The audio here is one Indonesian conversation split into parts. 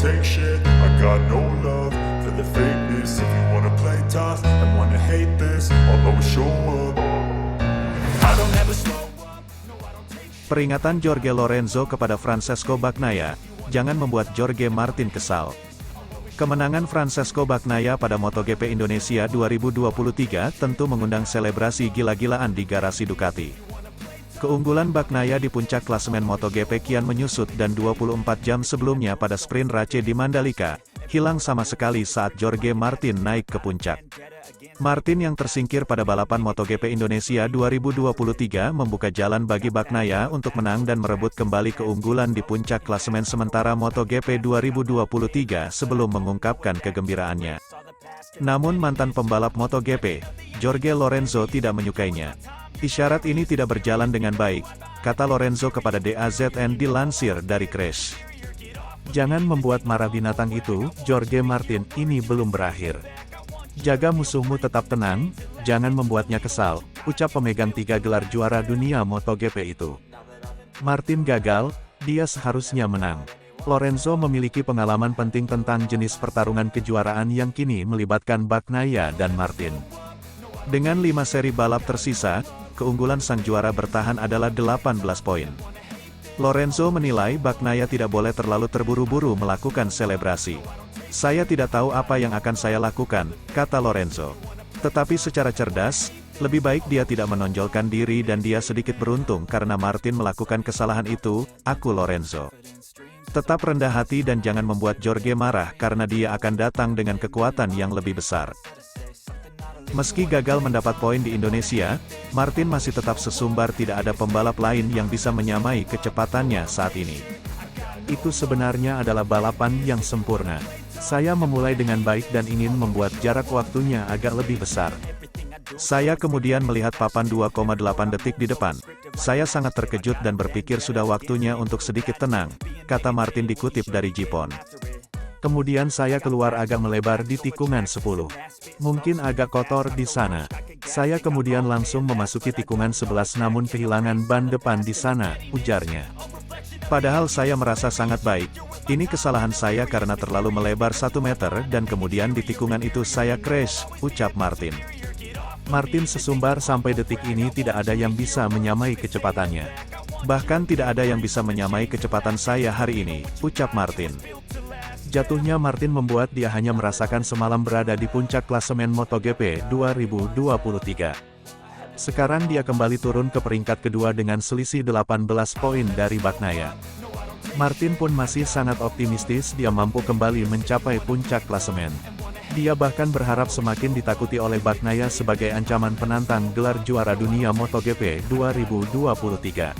take shit. I got no love for the fakeness. If you wanna play tough and wanna hate this, I'll always show up. I don't ever slow up. No, I don't take shit. Peringatan Jorge Lorenzo kepada Francesco Bagnaia, jangan membuat Jorge Martin kesal. Kemenangan Francesco Bagnaia pada MotoGP Indonesia 2023 tentu mengundang selebrasi gila-gilaan di garasi Ducati. Keunggulan Bagnaia di puncak klasemen MotoGP kian menyusut dan 24 jam sebelumnya pada sprint Race di Mandalika, hilang sama sekali saat Jorge Martin naik ke puncak. Martin yang tersingkir pada balapan MotoGP Indonesia 2023 membuka jalan bagi Bagnaia untuk menang dan merebut kembali keunggulan di puncak klasemen sementara MotoGP 2023 sebelum mengungkapkan kegembiraannya. Namun mantan pembalap MotoGP, Jorge Lorenzo tidak menyukainya. Isyarat ini tidak berjalan dengan baik, kata Lorenzo kepada DAZN dilansir dari Crash. Jangan membuat marah binatang itu, Jorge Martin, ini belum berakhir. Jaga musuhmu tetap tenang, jangan membuatnya kesal, ucap pemegang 3 gelar juara dunia MotoGP itu. Martin gagal, dia seharusnya menang. Lorenzo memiliki pengalaman penting tentang jenis pertarungan kejuaraan yang kini melibatkan Bagnaia dan Martin. Dengan 5 seri balap tersisa, keunggulan sang juara bertahan adalah 18 poin. Lorenzo menilai Bagnaia tidak boleh terlalu terburu-buru melakukan selebrasi. Saya tidak tahu apa yang akan saya lakukan, kata Lorenzo. Tetapi secara cerdas, lebih baik dia tidak menonjolkan diri dan dia sedikit beruntung karena Martin melakukan kesalahan itu, aku Lorenzo. Tetap rendah hati dan jangan membuat Jorge marah karena dia akan datang dengan kekuatan yang lebih besar. Meski gagal mendapat poin di Indonesia, Martin masih tetap sesumbar tidak ada pembalap lain yang bisa menyamai kecepatannya saat ini. Itu sebenarnya adalah balapan yang sempurna. Saya memulai dengan baik dan ingin membuat jarak waktunya agak lebih besar. Saya kemudian melihat papan 2,8 detik di depan. Saya sangat terkejut dan berpikir sudah waktunya untuk sedikit tenang, kata Martin dikutip dari Jipon. Kemudian saya keluar agak melebar di tikungan 10. Mungkin agak kotor di sana. Saya kemudian langsung memasuki tikungan 11 namun kehilangan ban depan di sana, ujarnya. Padahal saya merasa sangat baik. Ini kesalahan saya karena terlalu melebar 1 meter dan kemudian di tikungan itu saya crash, ucap Martin. Martin sesumbar sampai detik ini tidak ada yang bisa menyamai kecepatannya. Bahkan tidak ada yang bisa menyamai kecepatan saya hari ini, ucap Martin. Jatuhnya Martin membuat dia hanya merasakan semalam berada di puncak klasemen MotoGP 2023. Sekarang dia kembali turun ke peringkat kedua dengan selisih 18 poin dari Bagnaia. Martin pun masih sangat optimistis dia mampu kembali mencapai puncak klasemen. Dia bahkan berharap semakin ditakuti oleh Bagnaia sebagai ancaman penantang gelar juara dunia MotoGP 2023.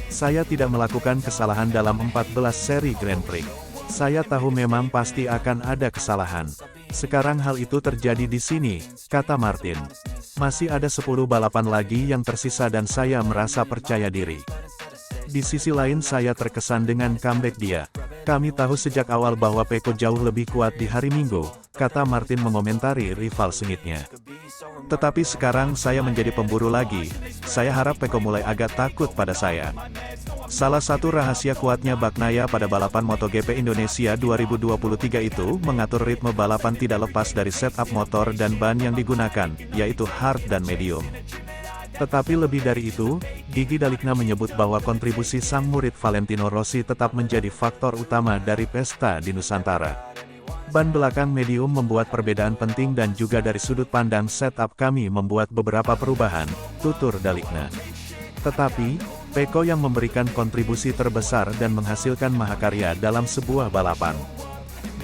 Saya tidak melakukan kesalahan dalam 14 seri Grand Prix. Saya tahu memang pasti akan ada kesalahan. Sekarang hal itu terjadi di sini, kata Martin. Masih ada 10 balapan lagi yang tersisa dan saya merasa percaya diri. Di sisi lain saya terkesan dengan comeback dia. Kami tahu sejak awal bahwa Pecco jauh lebih kuat di hari Minggu, kata Martin mengomentari rival sengitnya. Tetapi sekarang saya menjadi pemburu lagi, saya harap Pecco mulai agak takut pada saya. Salah satu rahasia kuatnya Bagnaia pada balapan MotoGP Indonesia 2023 itu mengatur ritme balapan tidak lepas dari setup motor dan ban yang digunakan, yaitu hard dan medium. Tetapi lebih dari itu, Gigi Dalikna menyebut bahwa kontribusi sang murid Valentino Rossi tetap menjadi faktor utama dari pesta di Nusantara. Ban belakang medium membuat perbedaan penting dan juga dari sudut pandang setup kami membuat beberapa perubahan, tutur Dalikna. Tetapi, Pecco yang memberikan kontribusi terbesar dan menghasilkan mahakarya dalam sebuah balapan.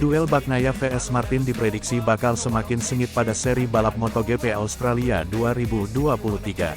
Duel Bagnaia vs Martin diprediksi bakal semakin sengit pada seri balap MotoGP Australia 2023.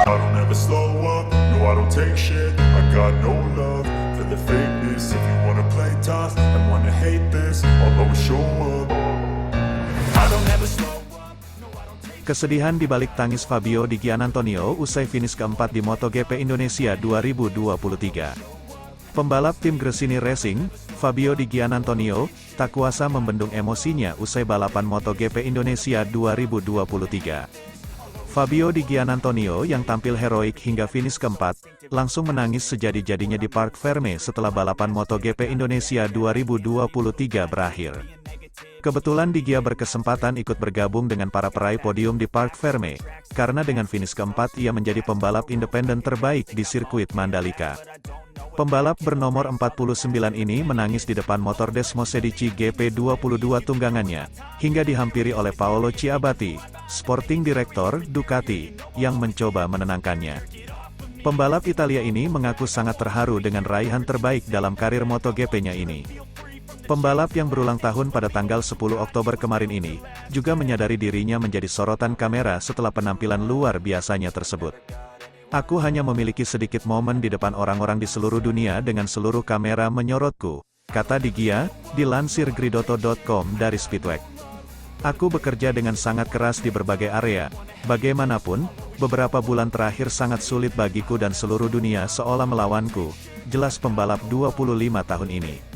I don't ever slow up, no I don't take shit. I got no love for the fakeness. If you wanna play Kesedihan di balik tangis Fabio Di Giannantonio usai finish keempat di MotoGP Indonesia 2023. Pembalap tim Gresini Racing, Fabio Di Giannantonio, tak kuasa membendung emosinya usai balapan MotoGP Indonesia 2023. Fabio Di Giannantonio yang tampil heroik hingga finish keempat, langsung menangis sejadi-jadinya di Parc Ferme setelah balapan MotoGP Indonesia 2023 berakhir. Kebetulan Di Gia berkesempatan ikut bergabung dengan para peraih podium di Parc Ferme, karena dengan finish keempat ia menjadi pembalap independen terbaik di sirkuit Mandalika. Pembalap bernomor 49 ini menangis di depan motor Desmosedici GP22 tunggangannya, hingga dihampiri oleh Paolo Ciabatti, Sporting Director Ducati, yang mencoba menenangkannya. Pembalap Italia ini mengaku sangat terharu dengan raihan terbaik dalam karir MotoGP-nya ini. Pembalap yang berulang tahun pada tanggal 10 Oktober kemarin ini, juga menyadari dirinya menjadi sorotan kamera setelah penampilan luar biasanya tersebut. Aku hanya memiliki sedikit momen di depan orang-orang di seluruh dunia dengan seluruh kamera menyorotku, kata Di Gia, dilansir Gridotto.com dari Speedway. Aku bekerja dengan sangat keras di berbagai area, bagaimanapun, beberapa bulan terakhir sangat sulit bagiku dan seluruh dunia seolah melawanku, jelas pembalap 25 tahun ini.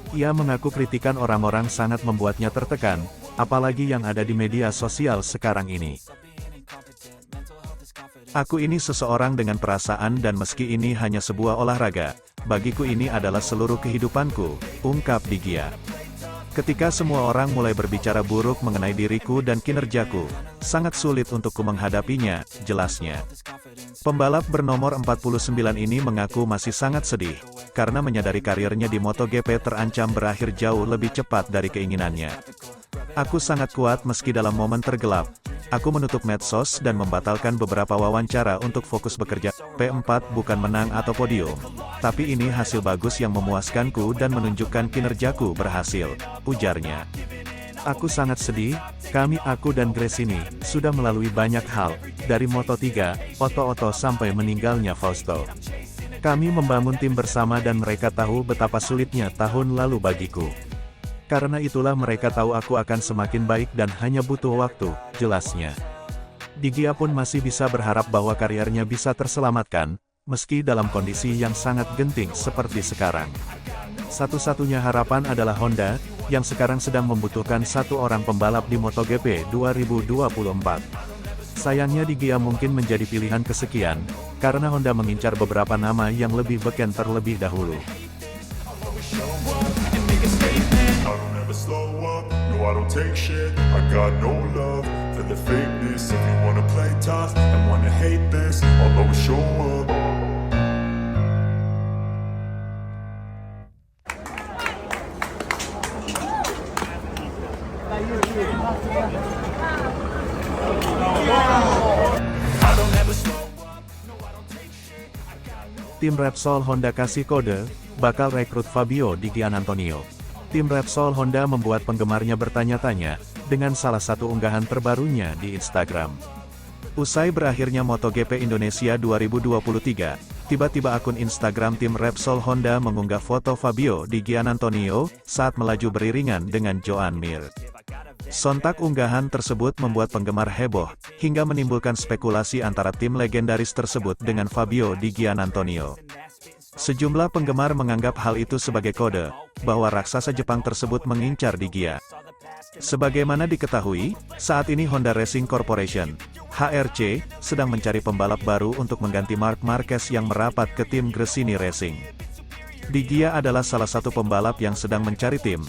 Ia mengaku kritikan orang-orang sangat membuatnya tertekan, apalagi yang ada di media sosial sekarang ini. Aku ini seseorang dengan perasaan dan meski ini hanya sebuah olahraga, bagiku ini adalah seluruh kehidupanku, ungkap Di Gia. Ketika semua orang mulai berbicara buruk mengenai diriku dan kinerjaku, sangat sulit untukku menghadapinya, jelasnya. Pembalap bernomor 49 ini mengaku masih sangat sedih, karena menyadari karirnya di MotoGP terancam berakhir jauh lebih cepat dari keinginannya. Aku sangat kuat meski dalam momen tergelap. Aku menutup medsos dan membatalkan beberapa wawancara untuk fokus bekerja. P4 bukan menang atau podium, tapi ini hasil bagus yang memuaskanku dan menunjukkan kinerjaku berhasil, ujarnya. Aku sangat sedih, aku dan Gresini, sudah melalui banyak hal, dari Moto3, Oto-Oto sampai meninggalnya Fausto. Kami membangun tim bersama dan mereka tahu betapa sulitnya tahun lalu bagiku. Karena itulah mereka tahu aku akan semakin baik dan hanya butuh waktu, jelasnya. Di Gia pun masih bisa berharap bahwa karirnya bisa terselamatkan, meski dalam kondisi yang sangat genting seperti sekarang. Satu-satunya harapan adalah Honda, yang sekarang sedang membutuhkan satu orang pembalap di MotoGP 2024. Sayangnya Di Gia mungkin menjadi pilihan kesekian, karena Honda mengincar beberapa nama yang lebih beken terlebih dahulu. I don't take shit, I got no love for the fakeness. If you wanna play tough and wanna hate this, I'll always show up. Tim Repsol Honda kasih kode, bakal rekrut Fabio Di Giannantonio. Tim Repsol Honda membuat penggemarnya bertanya-tanya, dengan salah satu unggahan terbarunya di Instagram. Usai berakhirnya MotoGP Indonesia 2023, tiba-tiba akun Instagram tim Repsol Honda mengunggah foto Fabio Di Giannantonio, saat melaju beriringan dengan Joan Mir. Sontak unggahan tersebut membuat penggemar heboh, hingga menimbulkan spekulasi antara tim legendaris tersebut dengan Fabio Di Giannantonio. Sejumlah penggemar menganggap hal itu sebagai kode, bahwa raksasa Jepang tersebut mengincar Di Gia. Sebagaimana diketahui, saat ini Honda Racing Corporation, HRC, sedang mencari pembalap baru untuk mengganti Marc Marquez yang merapat ke tim Gresini Racing. Di Gia adalah salah satu pembalap yang sedang mencari tim,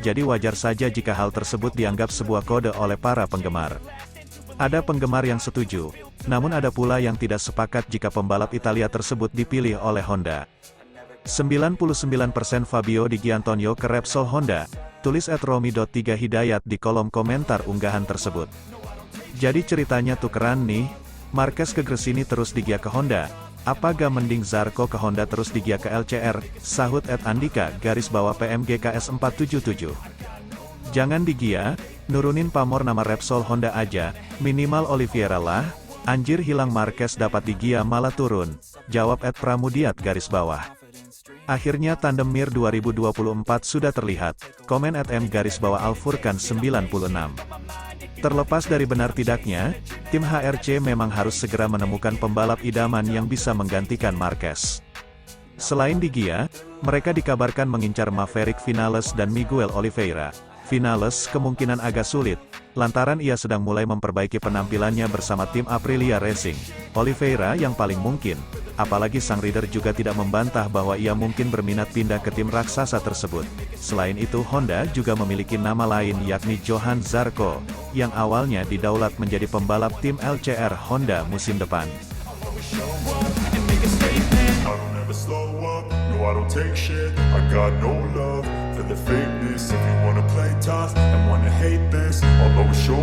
jadi wajar saja jika hal tersebut dianggap sebuah kode oleh para penggemar. Ada penggemar yang setuju, namun ada pula yang tidak sepakat jika pembalap Italia tersebut dipilih oleh Honda. 99% Fabio Di Giannantonio ke Repsol Honda, tulis @romi.3hidayat di kolom komentar unggahan tersebut. Jadi ceritanya tukeran nih, Marquez ke Gresini terus Di Gia ke Honda, apa gak mending Zarco ke Honda terus Di Gia ke LCR, sahut @andika _PMGKS 477. Jangan Di Gia, nurunin pamor nama Repsol Honda aja, minimal Oliveira lah, anjir hilang Marquez dapat Di Gia malah turun, jawab @pramudiat_. Akhirnya tandem Mir 2024 sudah terlihat, komen @m_alfurkan 96. Terlepas dari benar tidaknya, tim HRC memang harus segera menemukan pembalap idaman yang bisa menggantikan Marquez. Selain di Gia, mereka dikabarkan mengincar Maverick Vinales dan Miguel Oliveira. Vinales kemungkinan agak sulit, lantaran ia sedang mulai memperbaiki penampilannya bersama tim Aprilia Racing. Oliveira yang paling mungkin, apalagi sang rider juga tidak membantah bahwa ia mungkin berminat pindah ke tim raksasa tersebut. Selain itu Honda juga memiliki nama lain yakni Johan Zarco, yang awalnya didaulat menjadi pembalap tim LCR Honda musim depan. I don't ever slow up, no I don't take shit. I got no love for the fakeness. If you wanna play tough and wanna hate this, I'll always show